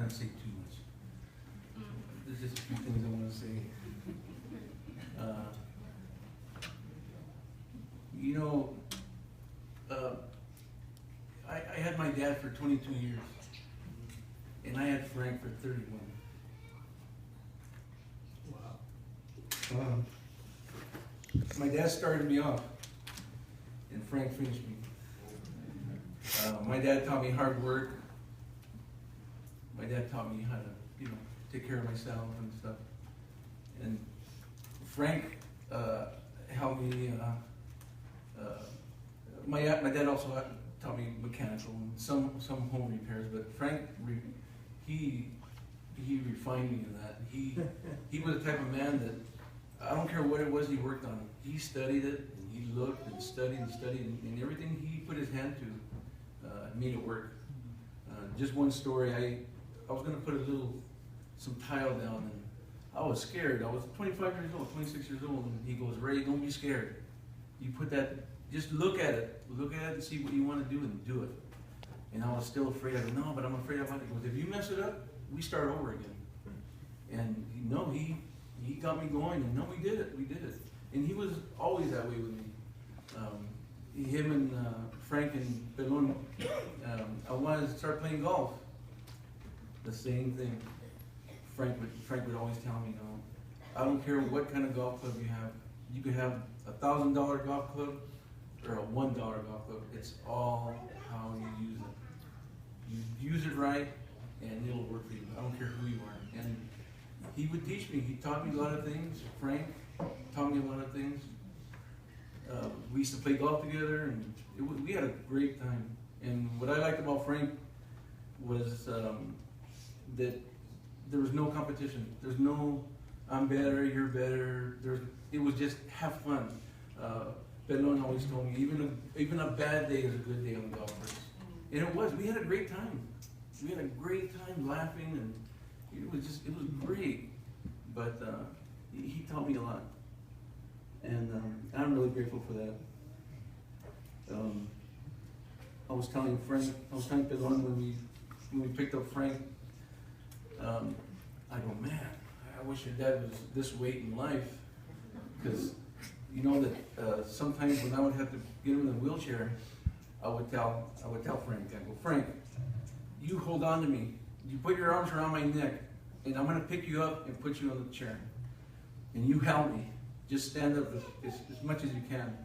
trying to say too much. There's just a few things I want to say. You know, I had my dad for 22 years, and I had Frank for 31. Wow. My dad started me off, and Frank finished me. My dad taught me hard work. My dad taught me how to, take care of myself and stuff. And Frank helped me. My dad also taught me mechanical and some home repairs, but Frank, he refined me in that. He was the type of man that I don't care what it was he worked on. He studied it, and he looked and studied, and everything he put his hand to made it work. Just one story, I was going to put some tile down, and I was scared. I was 25 years old, 26 years old, and he goes, "Ray, don't be scared. You put that, just look at it and see what you want to do and do it." And I was still afraid. I go, "No, but I'm afraid about it." He goes, "If you mess it up, we start over again." And he got me going, and we did it. And he was always that way with me. Him and Frank and Pelon, I wanted to start playing golf. The same thing. Frank would always tell me, I don't care what kind of golf club you have. You could have $1,000 golf club or a $1 golf club. It's all how you use it. You use it right, and it'll work for you. I don't care who you are. And he would teach me. He taught me a lot of things. Frank taught me a lot of things. We used to play golf together, and we had a great time. And what I liked about Frank was that there was no competition. There's no, I'm better, you're better. It was just have fun. Pelon always told me, even a bad day is a good day on the golf course. And it was. We had a great time. We had a great time laughing, and it was great. But he taught me a lot. And I'm really grateful for that. I was telling Pelon when we picked up Frank, I go, "Man, I wish your dad was this weight in life." Because you know that sometimes when I would have to get him in a wheelchair, I would tell Frank, I go, "Frank, you hold on to me. You put your arms around my neck, and I'm going to pick you up and put you on the chair. And you help me. Just stand up as much as you can."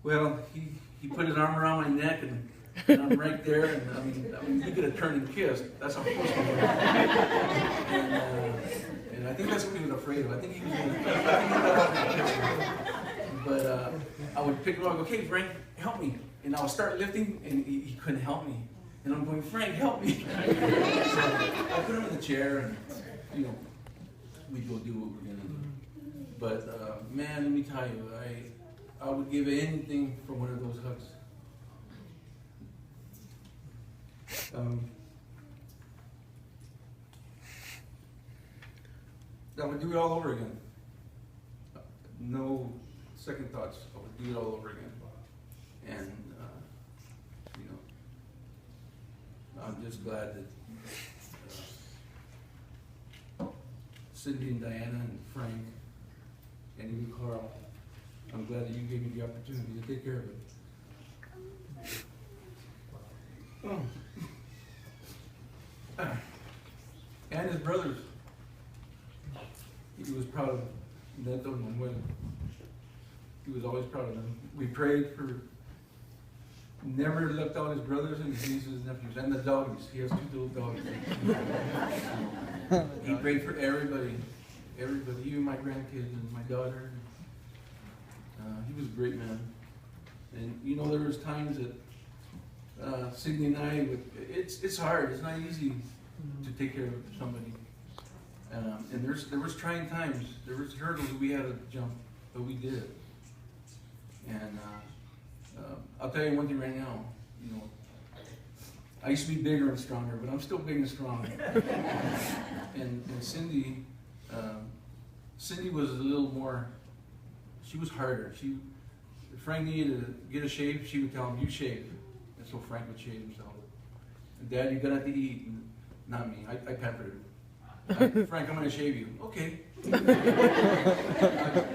Well, he put his arm around my neck, and I'm right there, and I mean, he could have turned and kissed. That's how close we were. And I think that's what he was afraid of. I think he was going to kiss me. But I would pick him up and go, "Okay, Frank, help me." And I would start lifting, and he couldn't help me. And I'm going, "Frank, help me." So I put him in the chair, and we'd go do what we're going to do. But man, let me tell you, I would give anything for one of those hugs. I would do it all over again. No second thoughts. I would do it all over again. And I'm just glad that Cindy and Diana and Frank and even Carl, I'm glad that you gave me the opportunity to take care of it. And his brothers. He was proud of Neto and Manuel. He was always proud of them. We prayed for, never left out his brothers and his nieces and nephews, and the doggies. He has 2 little doggies. He prayed for everybody, even my grandkids and my daughter. He was a great man. And there was times that Sidney and I, it's hard. It's not easy to take care of somebody. And there was trying times. There was hurdles we had to jump, but we did it. And I'll tell you one thing right now. I used to be bigger and stronger, but I'm still big and strong. and Cindy was a little more. She was harder. If Frank needed to get a shave, she would tell him, "You shave." And so Frank would shave himself. And, "Dad, you gotta have to eat." And not me. I pampered him. Frank, I'm gonna shave you. Okay.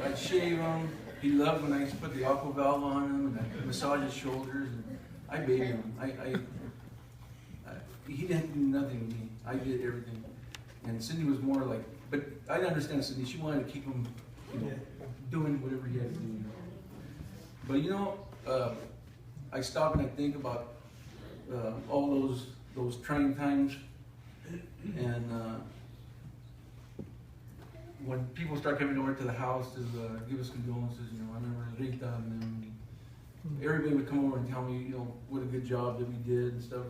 I'd shave him. He loved when I used to put the aqua valve on him and I'd massage his shoulders. And I babied him. He didn't do nothing to me. I did everything. And Cindy was more like, but I didn't understand Cindy. She wanted to keep him, doing whatever he had to do. But I stop and I think about all those trying times, and when people start coming over to the house to give us condolences, I remember Rita and them, everybody would come over and tell me, what a good job that we did and stuff.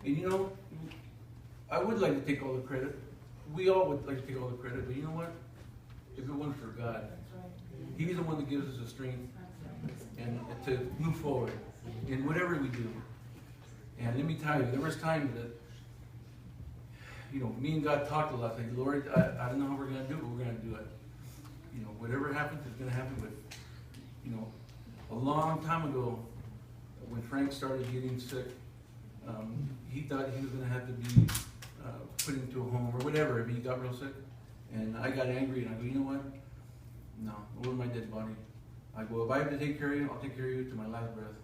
And I would like to take all the credit. We all would like to take all the credit, but you know what? If it wasn't for God, He's the one that gives us the strength and to move forward in whatever we do. And let me tell you, there was times that, me and God talked a lot. Like, Lord, I don't know how we're going to do it, but we're going to do it. Whatever happens is going to happen. But, a long time ago, when Frank started getting sick, he thought he was going to have to be put into a home or whatever if he got real sick. And I got angry and I go, you know what? No, over my dead body. I go, if I have to take care of you, I'll take care of you to my last breath.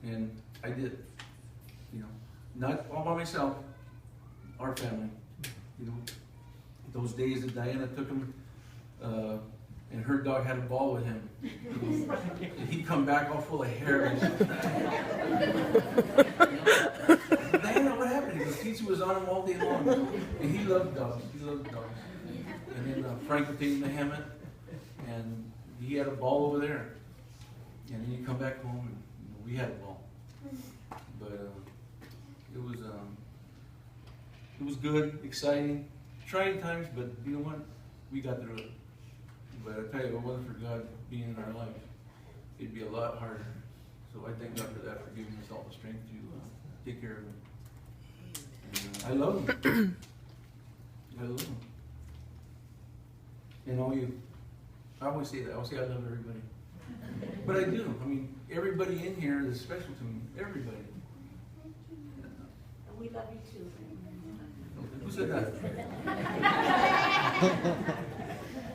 And I did. Not all by myself, our family. Those days that Diana took him, and her dog had a ball with him. And he'd come back all full of hair. Diana, what happened? He goes, Titi was on him all day long. And he loved dogs. He loved dogs. And then Frank would take him to Hammett, and he had a ball over there. And then he'd come back home, and we had a ball. But it was good, exciting, trying times, but you know what? We got through it. But I tell you, if it wasn't for God being in our life, it'd be a lot harder. So I thank God for that, for giving us all the strength to take care of him. And, I love him. I love him. And all you. I always say that. I always say I love everybody. But I do. Everybody in here is special to me. Everybody. We love you too. Who said that?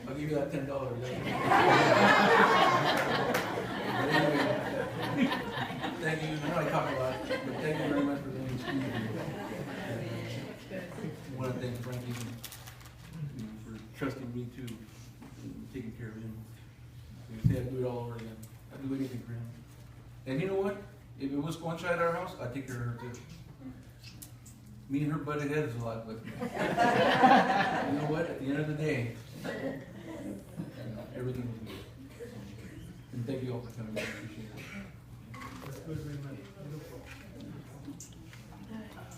I'll give you that $10. Anyway, thank you. I know I talk a lot, but thank you very much for being excused. I want to thank Frankie for trusting me too, and taking care of him. Say I'd do it all over again. I'd do anything for him. And you know what? If it was one child at our house, I'd take care of her too. Me and her butted heads a lot, but you know what? At the end of the day, everything was good. And thank you all for coming. I appreciate it.